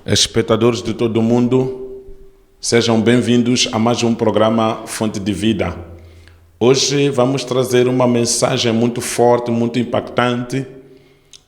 Espectadores de todo o mundo, sejam bem-vindos a mais um programa Fonte de Vida. Hoje vamos trazer uma mensagem muito forte, muito impactante,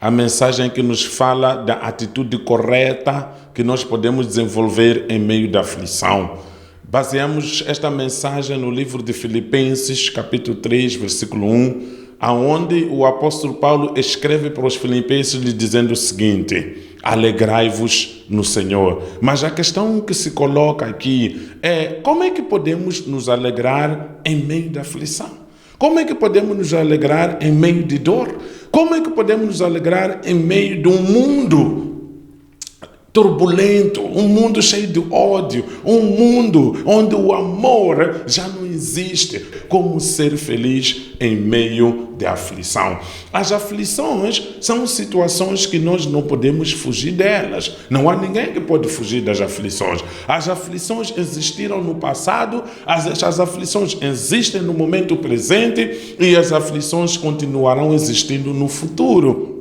a mensagem que nos fala da atitude correta que nós podemos desenvolver em meio da aflição. Baseamos esta mensagem no livro de Filipenses, capítulo 3, versículo 1, aonde o apóstolo Paulo escreve para os filipenses lhe dizendo o seguinte: alegrai-vos no Senhor. Mas a questão que se coloca aqui é: como é que podemos nos alegrar em meio da aflição? Como é que podemos nos alegrar em meio de dor? Como é que podemos nos alegrar em meio de um mundo turbulento, um mundo cheio de ódio, um mundo onde o amor já não existe? Como ser feliz em meio de aflição? As aflições são situações que nós não podemos fugir delas. Não há ninguém que pode fugir das aflições. As aflições existiram no passado, as aflições existem no momento presente e as aflições continuarão existindo no futuro.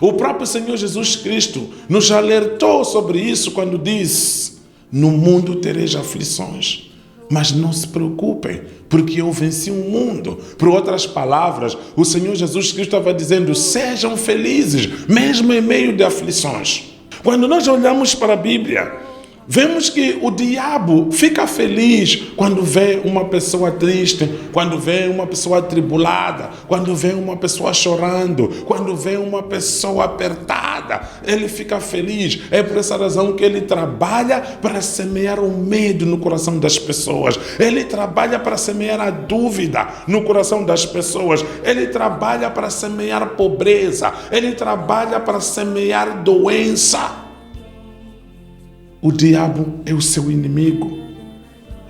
O próprio Senhor Jesus Cristo nos alertou sobre isso quando diz: no mundo tereis aflições, mas não se preocupem, porque eu venci o mundo. Por outras palavras, o Senhor Jesus Cristo estava dizendo: sejam felizes, mesmo em meio de aflições. Quando nós olhamos para a Bíblia, vemos que o diabo fica feliz quando vê uma pessoa triste, quando vê uma pessoa atribulada, quando vê uma pessoa chorando, quando vê uma pessoa apertada. Ele fica feliz. É por essa razão que ele trabalha para semear o medo no coração das pessoas. Ele trabalha para semear a dúvida no coração das pessoas. Ele trabalha para semear pobreza. Ele trabalha para semear doença. O diabo é o seu inimigo.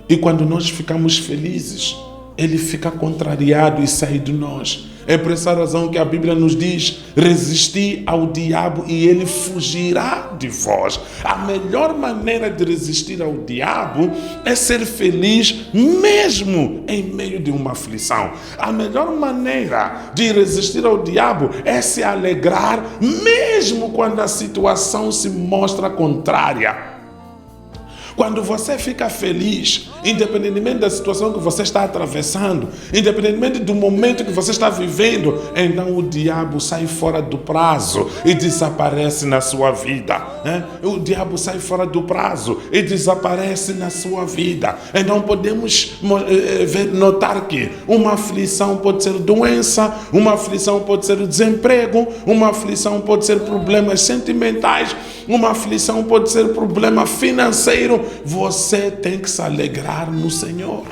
E quando nós ficamos felizes, ele fica contrariado e sai de nós. É por essa razão que a Bíblia nos diz: resisti ao diabo e ele fugirá de vós. A melhor maneira de resistir ao diabo é ser feliz mesmo em meio de uma aflição. A melhor maneira de resistir ao diabo é se alegrar mesmo quando a situação se mostra contrária. Quando você fica feliz, independentemente da situação que você está atravessando, independentemente do momento que você está vivendo, então o diabo sai fora do prazo e desaparece na sua vida. O diabo sai fora do prazo e desaparece na sua vida. Então podemos notar que uma aflição pode ser doença, uma aflição pode ser desemprego, uma aflição pode ser problemas sentimentais, uma aflição pode ser problema financeiro. Você tem que se alegrar no Senhor.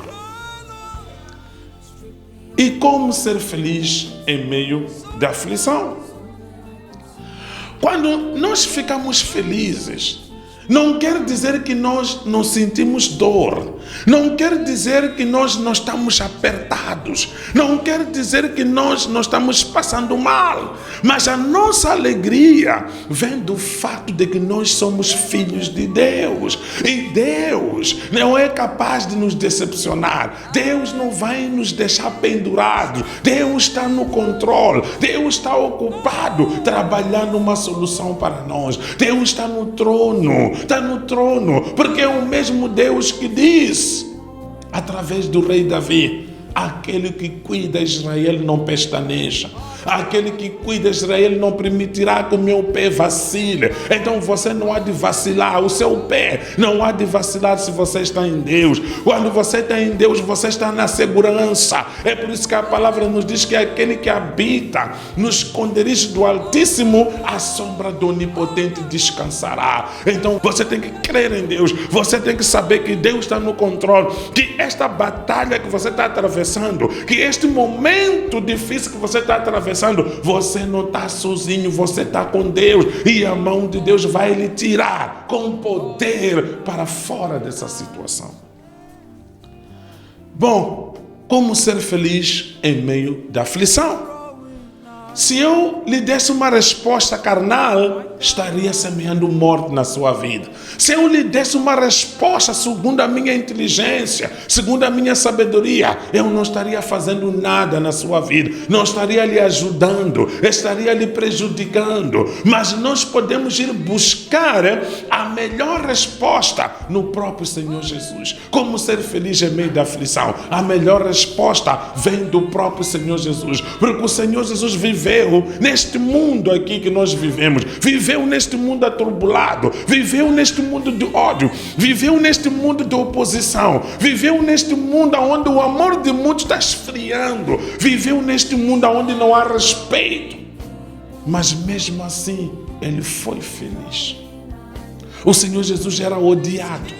E como ser feliz em meio da aflição? Quando nós ficamos felizes, não quer dizer que nós não sentimos dor, não quer dizer que nós não estamos apertados, não quer dizer que nós não estamos passando mal, mas a nossa alegria vem do fato de que nós somos filhos de Deus, e Deus não é capaz de nos decepcionar. Deus não vai nos deixar pendurados. Deus está no controle, Deus está ocupado trabalhando uma solução para nós. Deus está no trono, porque é o mesmo Deus que diz, através do rei Davi: aquele que cuida Israel não pestaneja. Aquele que cuida Israel não permitirá que o meu pé vacile. Então você não há de vacilar, o seu pé não há de vacilar se você está em Deus. Quando você está em Deus, você está na segurança. É por isso que a palavra nos diz que aquele que habita nos esconderijos do Altíssimo, a sombra do Onipotente descansará. Então você tem que crer em Deus, você tem que saber que Deus está no controle, que esta batalha que você está atravessando, que este momento difícil que você está atravessando, você não está sozinho, você está com Deus, e a mão de Deus vai lhe tirar com poder para fora dessa situação. Bom, como ser feliz em meio da aflição? Se eu lhe desse uma resposta carnal, estaria semeando morte na sua vida. Se eu lhe desse uma resposta segundo a minha inteligência, segundo a minha sabedoria, eu não estaria fazendo nada na sua vida, não estaria lhe ajudando, estaria lhe prejudicando. Mas nós podemos ir buscar a melhor resposta no próprio Senhor Jesus. Como ser feliz em meio da aflição? A melhor resposta vem do próprio Senhor Jesus, porque o Senhor Jesus viveu neste mundo aqui que nós vivemos, viveu neste mundo atribulado, viveu neste mundo de ódio, viveu neste mundo de oposição, viveu neste mundo onde o amor de muitos está esfriando, viveu neste mundo onde não há respeito, mas mesmo assim ele foi feliz. O Senhor Jesus era odiado,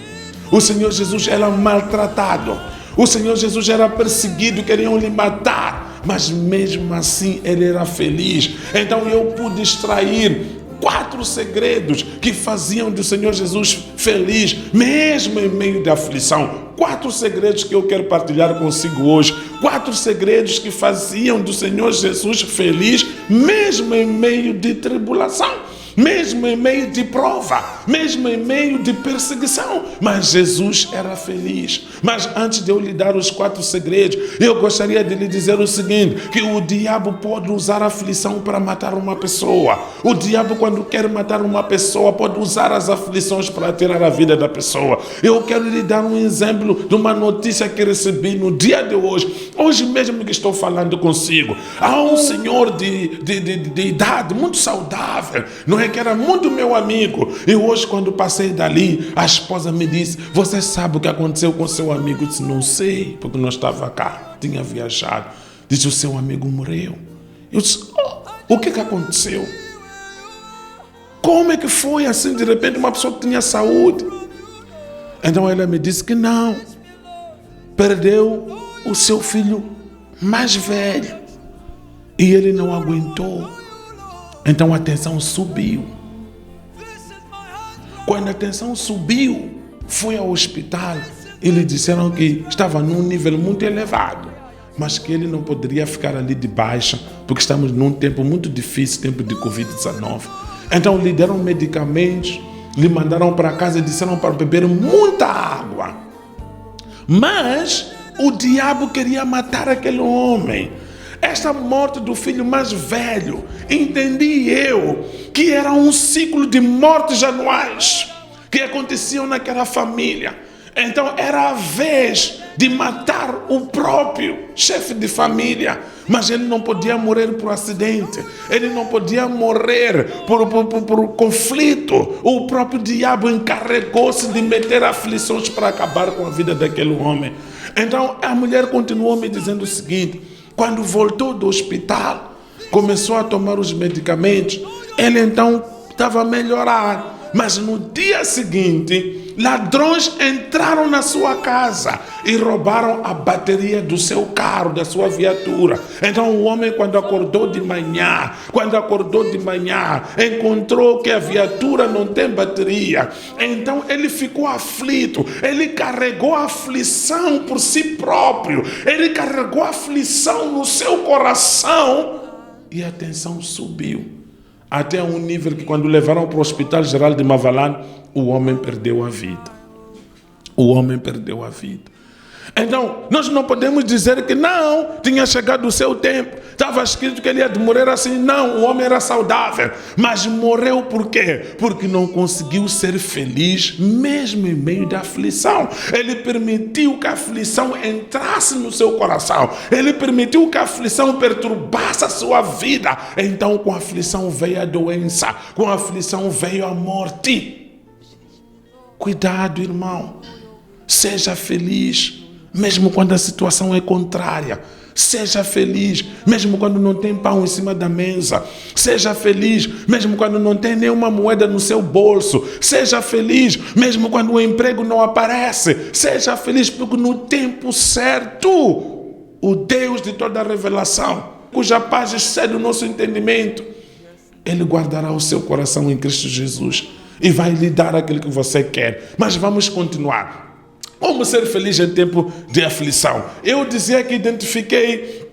o Senhor Jesus era maltratado, o Senhor Jesus era perseguido, queriam lhe matar, mas mesmo assim ele era feliz. Então eu pude extrair 4 segredos que faziam do Senhor Jesus feliz, mesmo em meio da aflição. 4 segredos que eu quero partilhar consigo hoje. 4 segredos que faziam do Senhor Jesus feliz, mesmo em meio de tribulação, mesmo em meio de prova, mesmo em meio de perseguição. Mas Jesus era feliz. Mas antes de eu lhe dar os 4 segredos, eu gostaria de lhe dizer o seguinte, que o diabo pode usar a aflição para matar uma pessoa. O diabo, quando quer matar uma pessoa, pode usar as aflições para tirar a vida da pessoa. Eu quero lhe dar um exemplo de uma notícia que recebi no dia de hoje. Hoje mesmo que estou falando consigo. Há um senhor de idade muito saudável, não é, que era muito meu amigo. E hoje, quando passei dali, a esposa me disse: você sabe o que aconteceu com seu amigo? Eu disse: não sei, porque não estava cá, tinha viajado. Disse: o seu amigo morreu. Eu disse: o que aconteceu? Como é que foi assim, de repente, uma pessoa que tinha saúde? Então ela me disse que não, perdeu o seu filho mais velho e ele não aguentou. Então a tensão subiu. Quando a tensão subiu, foi ao hospital e lhe disseram que estava num nível muito elevado, mas que ele não poderia ficar ali de baixa, porque estamos num tempo muito difícil, tempo de Covid-19. Então lhe deram medicamentos, lhe mandaram para casa e disseram para beber muita água. Mas o diabo queria matar aquele homem. Esta morte do filho mais velho, entendi eu que era um ciclo de mortes anuais que aconteciam naquela família. Então era a vez de matar o próprio chefe de família, mas ele não podia morrer por acidente, ele não podia morrer por conflito. O próprio diabo encarregou-se de meter aflições para acabar com a vida daquele homem. Então a mulher continuou me dizendo o seguinte: quando voltou do hospital, começou a tomar os medicamentos, ele então estava a melhorar. Mas no dia seguinte, ladrões entraram na sua casa e roubaram a bateria do seu carro, da sua viatura. Então o homem, quando acordou de manhã, encontrou que a viatura não tem bateria. Então ele ficou aflito, ele carregou a aflição por si próprio, ele carregou a aflição no seu coração e a tensão subiu. Até um nível que, quando levaram para o Hospital Geral de Mavalane, o homem perdeu a vida. Então, nós não podemos dizer que não, tinha chegado o seu tempo, estava escrito que ele ia morrer assim. Não, o homem era saudável, mas morreu por quê? Porque não conseguiu ser feliz mesmo em meio da aflição. Ele permitiu que a aflição entrasse no seu coração, ele permitiu que a aflição perturbasse a sua vida. Então com a aflição veio a doença, com a aflição veio a morte. Cuidado, irmão, seja feliz mesmo quando a situação é contrária. Seja feliz mesmo quando não tem pão em cima da mesa. Seja feliz mesmo quando não tem nenhuma moeda no seu bolso. Seja feliz mesmo quando o emprego não aparece. Seja feliz, porque no tempo certo, o Deus de toda a revelação, cuja paz excede o nosso entendimento, Ele guardará o seu coração em Cristo Jesus e vai lhe dar aquilo que você quer. Mas vamos continuar. Como ser feliz em tempo de aflição? Eu dizia que identifiquei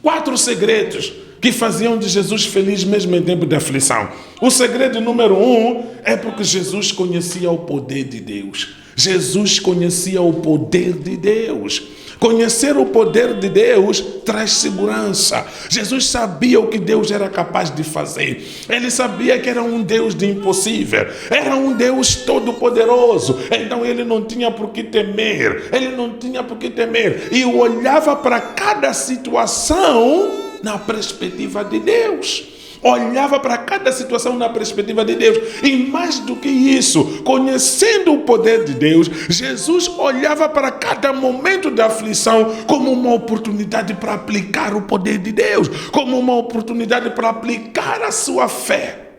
4 segredos que faziam de Jesus feliz mesmo em tempo de aflição. O segredo número 1 é porque Jesus conhecia o poder de Deus. Jesus conhecia o poder de Deus. Conhecer o poder de Deus traz segurança. Jesus sabia o que Deus era capaz de fazer. Ele sabia que era um Deus de impossível. Era um Deus todo-poderoso. Então ele não tinha por que temer. Ele não tinha por que temer. E olhava para cada situação na perspectiva de Deus. Olhava para cada situação na perspectiva de Deus. E mais do que isso, conhecendo o poder de Deus, Jesus olhava para cada momento da aflição como uma oportunidade para aplicar o poder de Deus, como uma oportunidade para aplicar a sua fé.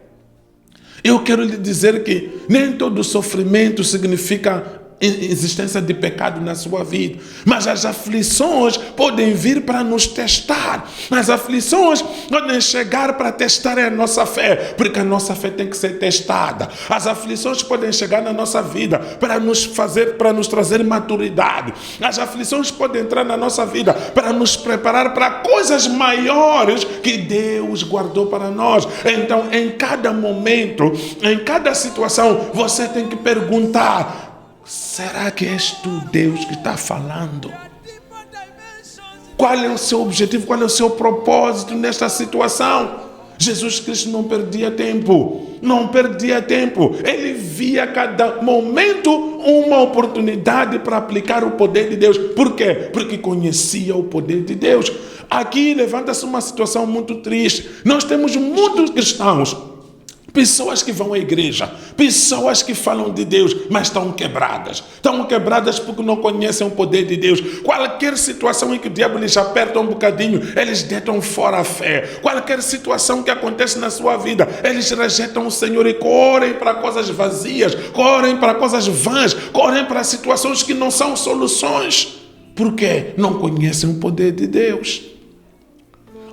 Eu quero lhe dizer que nem todo sofrimento significa existência de pecado na sua vida, mas as aflições podem vir para nos testar. As aflições podem chegar para testar a nossa fé, porque a nossa fé tem que ser testada. As aflições podem chegar na nossa vida para nos trazer maturidade. As aflições podem entrar na nossa vida para nos preparar para coisas maiores que Deus guardou para nós. Então, em cada momento, em cada situação, você tem que perguntar: será que és tu, Deus, que está falando? Qual é o seu objetivo? Qual é o seu propósito nesta situação? Jesus Cristo não perdia tempo. Não perdia tempo. Ele via cada momento uma oportunidade para aplicar o poder de Deus. Por quê? Porque conhecia o poder de Deus. Aqui levanta-se uma situação muito triste. Nós temos muitos cristãos, pessoas que vão à igreja, pessoas que falam de Deus, mas estão quebradas. Estão quebradas porque não conhecem o poder de Deus. Qualquer situação em que o diabo lhes aperta um bocadinho, eles deitam fora a fé. Qualquer situação que acontece na sua vida, eles rejeitam o Senhor e correm para coisas vazias, correm para coisas vãs, correm para situações que não são soluções. Por quê? Não conhecem o poder de Deus.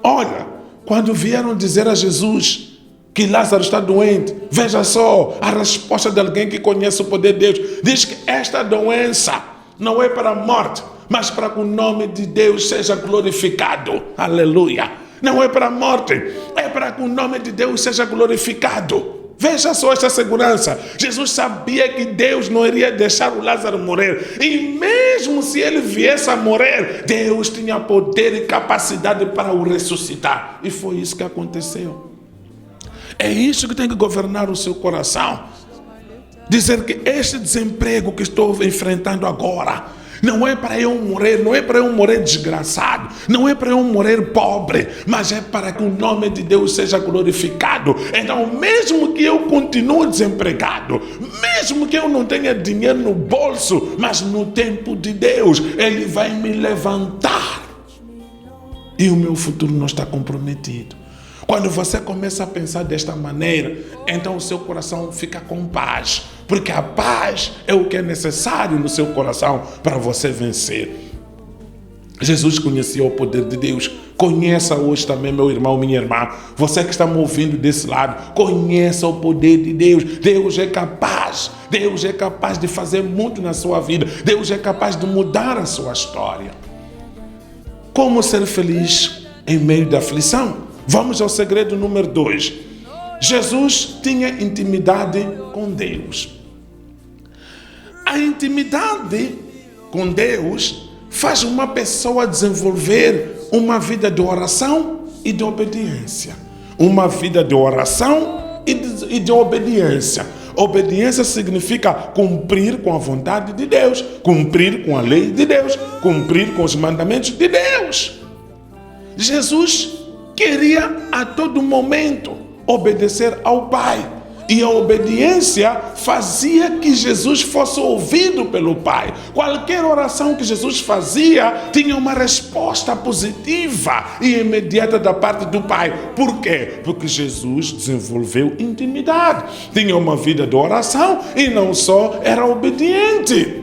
Olha, quando vieram dizer a Jesus que Lázaro está doente, veja só a resposta de alguém que conhece o poder de Deus. Diz que esta doença não é para a morte, mas para que o nome de Deus seja glorificado. Aleluia! Não é para a morte, é para que o nome de Deus seja glorificado. Veja só esta segurança. Jesus sabia que Deus não iria deixar o Lázaro morrer. E mesmo se ele viesse a morrer, Deus tinha poder e capacidade para o ressuscitar. E foi isso que aconteceu. É isso que tem que governar o seu coração. Dizer que este desemprego que estou enfrentando agora não é para eu morrer, não é para eu morrer desgraçado, não é para eu morrer pobre, mas é para que o nome de Deus seja glorificado. Então, mesmo que eu continue desempregado, mesmo que eu não tenha dinheiro no bolso, mas no tempo de Deus, Ele vai me levantar. E o meu futuro não está comprometido. Quando você começa a pensar desta maneira, então o seu coração fica com paz. Porque a paz é o que é necessário no seu coração para você vencer. Jesus conhecia o poder de Deus. Conheça hoje também, meu irmão, minha irmã. Você que está me ouvindo desse lado, conheça o poder de Deus. Deus é capaz. Deus é capaz de fazer muito na sua vida. Deus é capaz de mudar a sua história. Como ser feliz em meio da aflição? Vamos ao segredo número 2. Jesus tinha intimidade com Deus. A intimidade com Deus faz uma pessoa desenvolver uma vida de oração e de obediência. Uma vida de oração e de obediência. Obediência significa cumprir com a vontade de Deus, cumprir com a lei de Deus, cumprir com os mandamentos de Deus. Jesus queria a todo momento obedecer ao Pai. E a obediência fazia que Jesus fosse ouvido pelo Pai. Qualquer oração que Jesus fazia tinha uma resposta positiva e imediata da parte do Pai. Por quê? Porque Jesus desenvolveu intimidade. Tinha uma vida de oração e não só era obediente.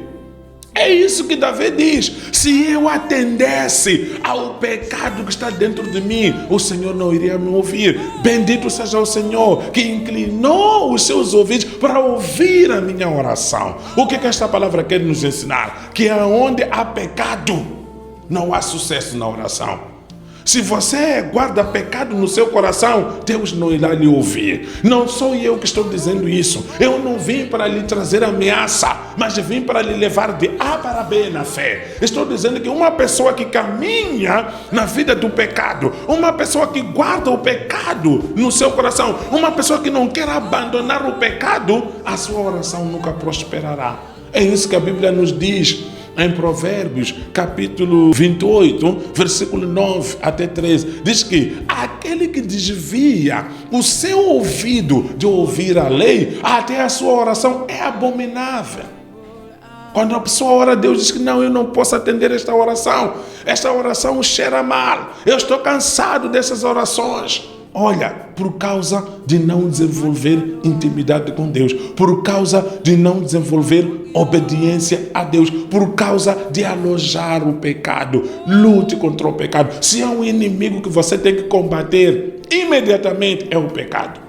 É isso que Davi diz: se eu atendesse ao pecado que está dentro de mim, o Senhor não iria me ouvir. Bendito seja o Senhor que inclinou os seus ouvidos para ouvir a minha oração. O que esta palavra quer nos ensinar? Que aonde há pecado, não há sucesso na oração. Se você guarda pecado no seu coração, Deus não irá lhe ouvir. Não sou eu que estou dizendo isso. Eu não vim para lhe trazer ameaça, mas vim para lhe levar de A para B na fé. Estou dizendo que uma pessoa que caminha na vida do pecado, uma pessoa que guarda o pecado no seu coração, uma pessoa que não quer abandonar o pecado, a sua oração nunca prosperará. É isso que a Bíblia nos diz em Provérbios, capítulo 28, versículo 9 até 13. Diz que aquele que desvia o seu ouvido de ouvir a lei, até a sua oração é abominável. Quando a pessoa ora a Deus, diz que não, eu não posso atender esta oração cheira mal, eu estou cansado dessas orações. Olha, por causa de não desenvolver intimidade com Deus, por causa de não desenvolver obediência a Deus, por causa de alojar o pecado. Lute contra o pecado. Se há um inimigo que você tem que combater imediatamente, é o pecado.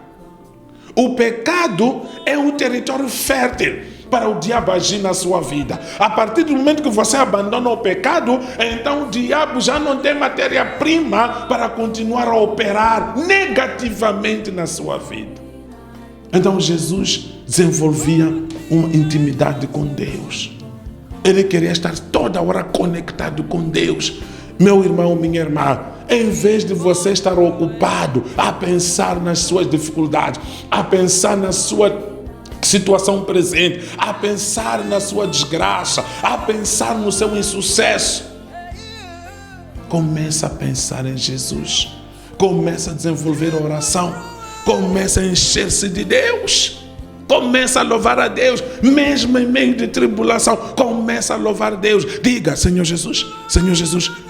O pecado é um território fértil para o diabo agir na sua vida. A partir do momento que você abandona o pecado, então o diabo já não tem matéria-prima para continuar a operar negativamente na sua vida. Então Jesus desenvolvia uma intimidade com Deus. Ele queria estar toda hora conectado com Deus. Meu irmão, minha irmã, em vez de você estar ocupado a pensar nas suas dificuldades, a pensar na sua situação presente, a pensar na sua desgraça, a pensar no seu insucesso, começa a pensar em Jesus, começa a desenvolver a oração, começa a encher-se de Deus, começa a louvar a Deus, mesmo em meio de tribulação, começa a louvar a Deus. Diga: Senhor Jesus,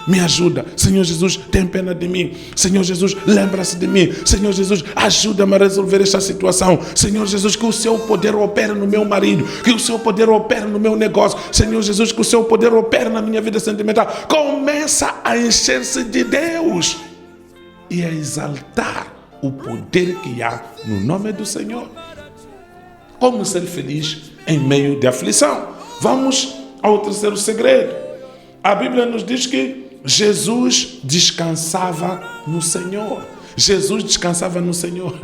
me ajuda. Senhor Jesus, tem pena de mim. Senhor Jesus, lembra-se de mim. Senhor Jesus, ajuda-me a resolver esta situação. Senhor Jesus, que o seu poder opere no meu marido, que o seu poder opere no meu negócio. Senhor Jesus, que o seu poder opere na minha vida sentimental. Começa a encher-se de Deus e a exaltar o poder que há no nome do Senhor. Como ser feliz em meio de aflição? Vamos ao terceiro segredo. A Bíblia nos diz que Jesus descansava no Senhor. Jesus descansava no Senhor.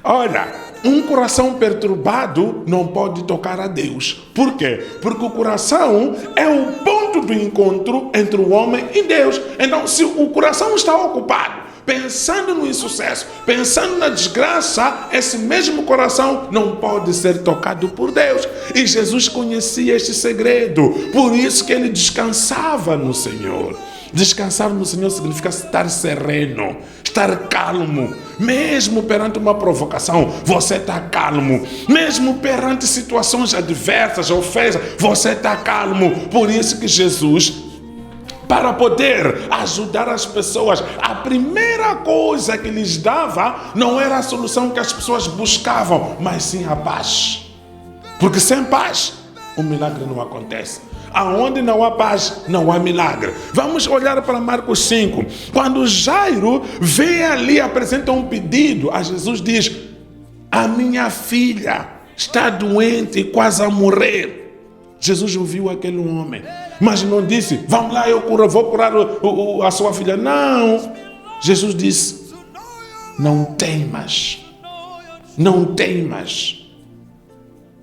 Olha, um coração perturbado não pode tocar a Deus. Por quê? Porque o coração é o ponto do encontro entre o homem e Deus. Então, se o coração está ocupado pensando no insucesso, pensando na desgraça, esse mesmo coração não pode ser tocado por Deus. E Jesus conhecia este segredo, por isso que ele descansava no Senhor. Descansar no Senhor significa estar sereno, estar calmo. Mesmo perante uma provocação, você está calmo. Mesmo perante situações adversas, ofensas, você está calmo. Por isso que Jesus, para poder ajudar as pessoas, a primeira coisa que lhes dava não era a solução que as pessoas buscavam, mas sim a paz. Porque sem paz, o milagre não acontece. Aonde não há paz, não há milagre. Vamos olhar para Marcos 5. Quando Jairo vem ali, apresenta um pedido a Jesus, diz: a minha filha está doente e quase a morrer. Jesus ouviu aquele homem, mas não disse: vamos lá, vou curar a sua filha. Não. Jesus disse: não temas. Não temas.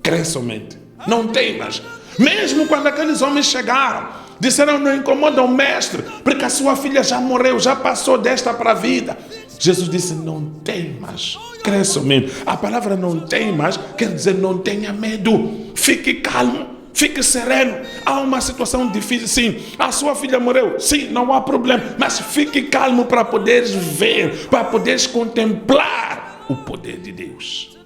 Crê somente. Não temas. Mesmo quando aqueles homens chegaram, disseram: não incomoda o mestre, porque a sua filha já morreu, já passou desta para a vida. Jesus disse: não temas. Crê somente. A palavra não temas quer dizer não tenha medo. Fique calmo. Fique sereno. Há uma situação difícil, sim. A sua filha morreu, sim, não há problema. Mas fique calmo para poderes ver, para poderes contemplar o poder de Deus.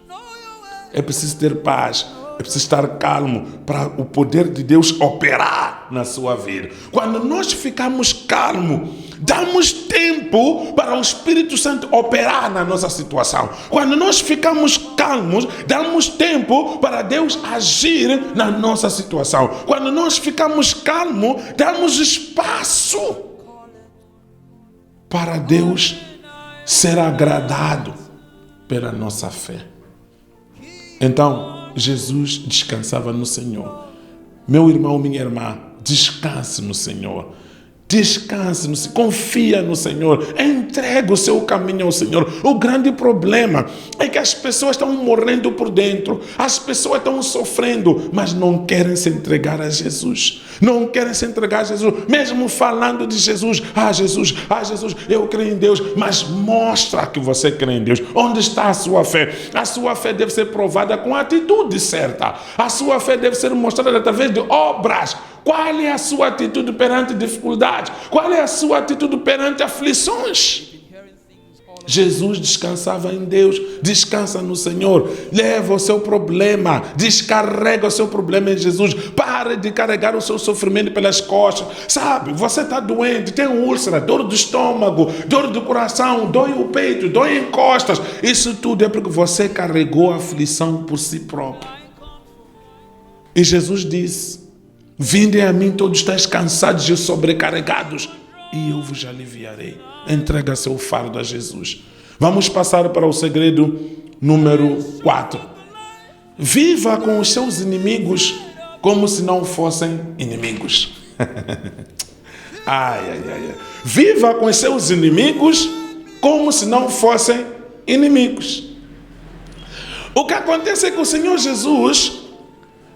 É preciso ter paz, é preciso estar calmo para o poder de Deus operar na sua vida. Quando nós ficamos calmos, damos tempo para o Espírito Santo operar na nossa situação. Quando nós ficamos calmos, damos tempo para Deus agir na nossa situação. Quando nós ficamos calmos, damos espaço para Deus ser agradado pela nossa fé. Então, Jesus descansava no Senhor. Meu irmão, minha irmã, descanse no Senhor. Descanse no Senhor, confia no Senhor, entrega o seu caminho ao Senhor. O grande problema é que as pessoas estão morrendo por dentro, as pessoas estão sofrendo, mas não querem se entregar a Jesus. Não querem se entregar a Jesus, mesmo falando de Jesus. Jesus, eu creio em Deus, mas mostra que você crê em Deus. Onde está a sua fé? A sua fé deve ser provada com a atitude certa. A sua fé deve ser mostrada através de obras. Qual é a sua atitude perante dificuldades? Qual é a sua atitude perante aflições? Jesus descansava em Deus, descansa no Senhor, leva o seu problema, descarrega o seu problema em Jesus, pare de carregar o seu sofrimento pelas costas. Sabe, você está doente, tem úlcera, dor do estômago, dor do coração, dói o peito, dói em costas. Isso tudo é porque você carregou a aflição por si próprio. E Jesus disse: vinde a mim todos estáis cansados e sobrecarregados, e eu vos aliviarei. Entrega seu fardo a Jesus. Vamos passar para o segredo número 4. Viva com os seus inimigos como se não fossem inimigos. Viva com os seus inimigos como se não fossem inimigos. O que acontece é que o Senhor Jesus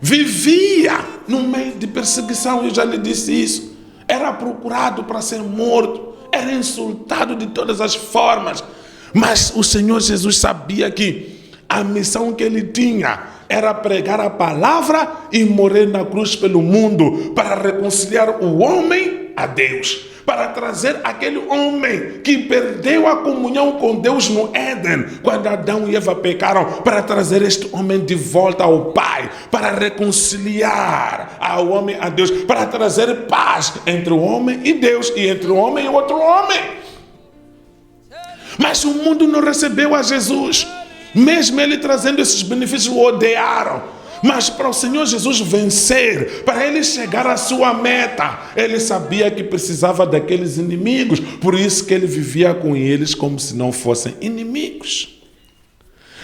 vivia no meio de perseguição, eu já lhe disse isso. Era procurado para ser morto, era insultado de todas as formas. Mas o Senhor Jesus sabia que a missão que ele tinha era pregar a palavra e morrer na cruz pelo mundo para reconciliar o homem a Deus. Para trazer aquele homem que perdeu a comunhão com Deus no Éden, quando Adão e Eva pecaram, para trazer este homem de volta ao Pai, para reconciliar ao homem a Deus, para trazer paz entre o homem e Deus e entre o homem e outro homem. Mas o mundo não recebeu a Jesus, mesmo ele trazendo esses benefícios, o odiaram. Mas para o Senhor Jesus vencer, para ele chegar à sua meta, ele sabia que precisava daqueles inimigos. Por isso que ele vivia com eles como se não fossem inimigos.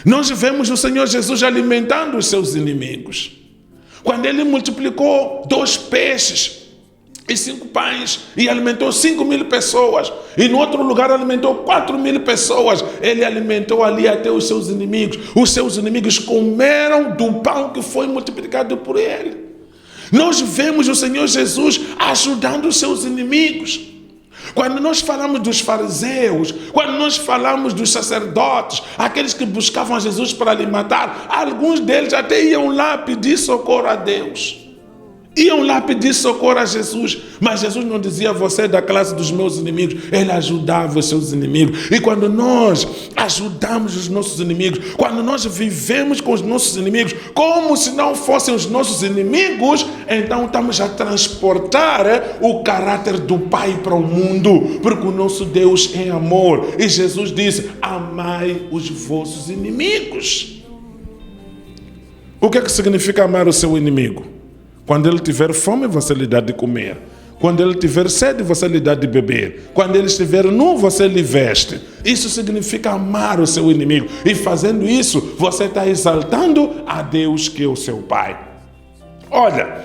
Nós vemos o Senhor Jesus alimentando os seus inimigos. Quando ele multiplicou 2 peixes e 5 pães e alimentou 5.000 pessoas, e no outro lugar alimentou 4.000 pessoas, ele alimentou ali até os seus inimigos. Os seus inimigos comeram do pão que foi multiplicado por ele. Nós vemos o Senhor Jesus ajudando os seus inimigos. Quando nós falamos dos fariseus, quando nós falamos dos sacerdotes, aqueles que buscavam Jesus para lhe matar, alguns deles até iam lá pedir socorro a Deus. Iam lá pedir socorro a Jesus, mas Jesus não dizia: você é da classe dos meus inimigos. Ele ajudava os seus inimigos. E quando nós ajudamos os nossos inimigos, quando nós vivemos com os nossos inimigos como se não fossem os nossos inimigos, então estamos a transportar o caráter do Pai para o mundo, porque o nosso Deus é amor. E Jesus disse: amai os vossos inimigos. O que significa amar o seu inimigo? Quando ele tiver fome, você lhe dá de comer. Quando ele tiver sede, você lhe dá de beber. Quando ele estiver nu, você lhe veste. Isso significa amar o seu inimigo. E fazendo isso, você está exaltando a Deus, que é o seu Pai. Olha,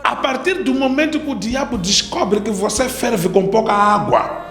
a partir do momento que o diabo descobre que você ferve com pouca água,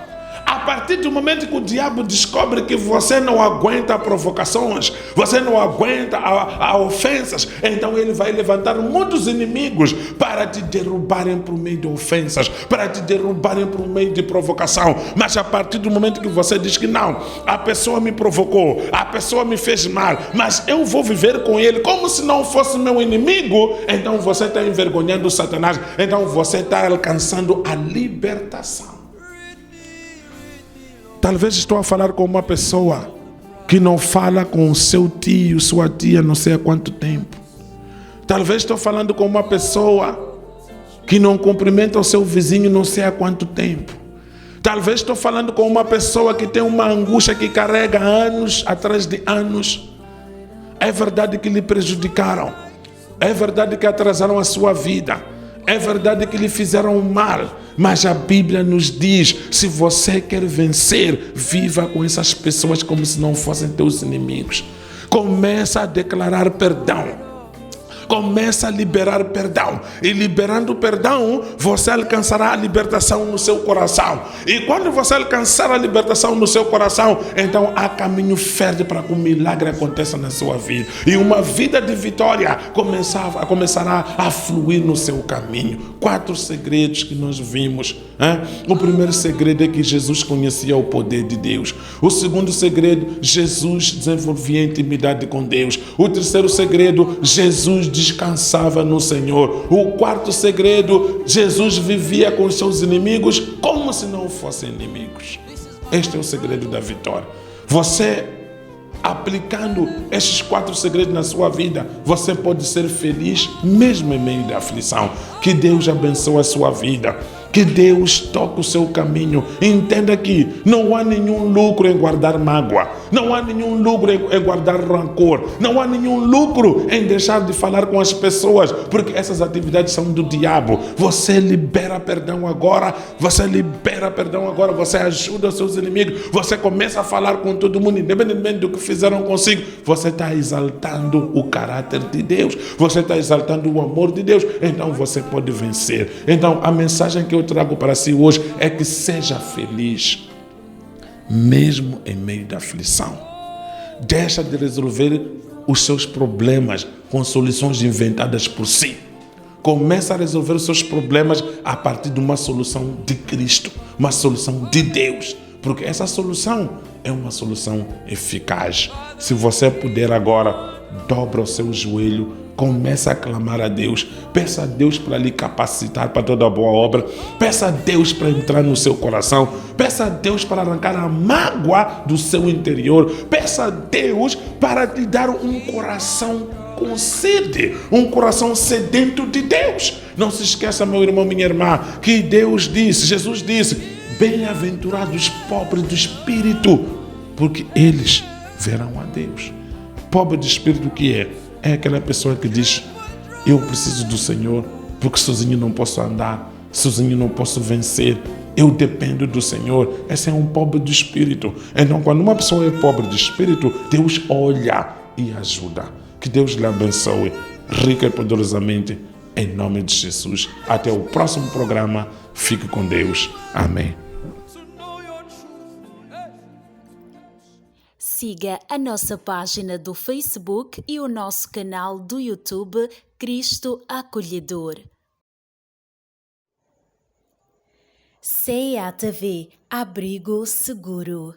a partir do momento que o diabo descobre que você não aguenta provocações, você não aguenta a ofensas, então ele vai levantar muitos inimigos para te derrubarem por meio de ofensas, para te derrubarem por meio de provocação. Mas a partir do momento que você diz que não, a pessoa me provocou, a pessoa me fez mal, mas eu vou viver com ele como se não fosse meu inimigo, então você está envergonhando Satanás, então você está alcançando a libertação. Talvez estou a falar com uma pessoa que não fala com o seu tio, sua tia, não sei há quanto tempo. Talvez estou falando com uma pessoa que não cumprimenta o seu vizinho, não sei há quanto tempo. Talvez estou falando com uma pessoa que tem uma angústia que carrega anos atrás de anos. É verdade que lhe prejudicaram. É verdade que atrasaram a sua vida. É verdade que lhe fizeram mal, mas a Bíblia nos diz: se você quer vencer, viva com essas pessoas como se não fossem teus inimigos. Começa a declarar perdão. Começa a liberar perdão. E liberando perdão, você alcançará a libertação no seu coração. E quando você alcançar a libertação no seu coração, então há caminho fértil para que o milagre aconteça na sua vida. E uma vida de vitória começará a fluir no seu caminho. 4 segredos que nós vimos. O primeiro segredo é que Jesus conhecia o poder de Deus. O segundo segredo, Jesus desenvolvia intimidade com Deus. O terceiro segredo, Jesus descansava no Senhor. O quarto segredo, Jesus vivia com os seus inimigos como se não fossem inimigos. Este é o segredo da vitória. Você, aplicando estes 4 segredos na sua vida, você pode ser feliz mesmo em meio da aflição. Que Deus abençoe a sua vida. Que Deus toque o seu caminho. Entenda que não há nenhum lucro em guardar mágoa. Não há nenhum lucro em guardar rancor. Não há nenhum lucro em deixar de falar com as pessoas, porque essas atividades são do diabo. Você libera perdão agora. Você libera perdão agora. Você ajuda os seus inimigos. Você começa a falar com todo mundo, independentemente do que fizeram consigo. Você está exaltando o caráter de Deus. Você está exaltando o amor de Deus. Então você pode vencer. Então a mensagem que eu trago para si hoje é que seja feliz mesmo em meio da aflição. Deixa de resolver os seus problemas com soluções inventadas por si. Começa a resolver os seus problemas a partir de uma solução de Cristo, uma solução de Deus, porque essa solução é uma solução eficaz. Se você puder agora, dobra o seu joelho, começa a clamar a Deus, peça a Deus para lhe capacitar para toda boa obra, peça a Deus para entrar no seu coração, peça a Deus para arrancar a mágoa do seu interior, peça a Deus para te dar um coração com sede, um coração sedento de Deus. Não se esqueça, meu irmão, minha irmã, que Deus disse, Jesus disse: bem-aventurados os pobres do espírito, porque eles verão a Deus. Pobre de espírito que é aquela pessoa que diz: eu preciso do Senhor, porque sozinho não posso andar, sozinho não posso vencer, eu dependo do Senhor. Esse é um pobre de espírito. Então, quando uma pessoa é pobre de espírito, Deus olha e ajuda. Que Deus lhe abençoe rica e poderosamente, em nome de Jesus. Até o próximo programa. Fique com Deus. Amém. Siga a nossa página do Facebook e o nosso canal do YouTube Cristo Acolhedor. CEA TV, abrigo seguro.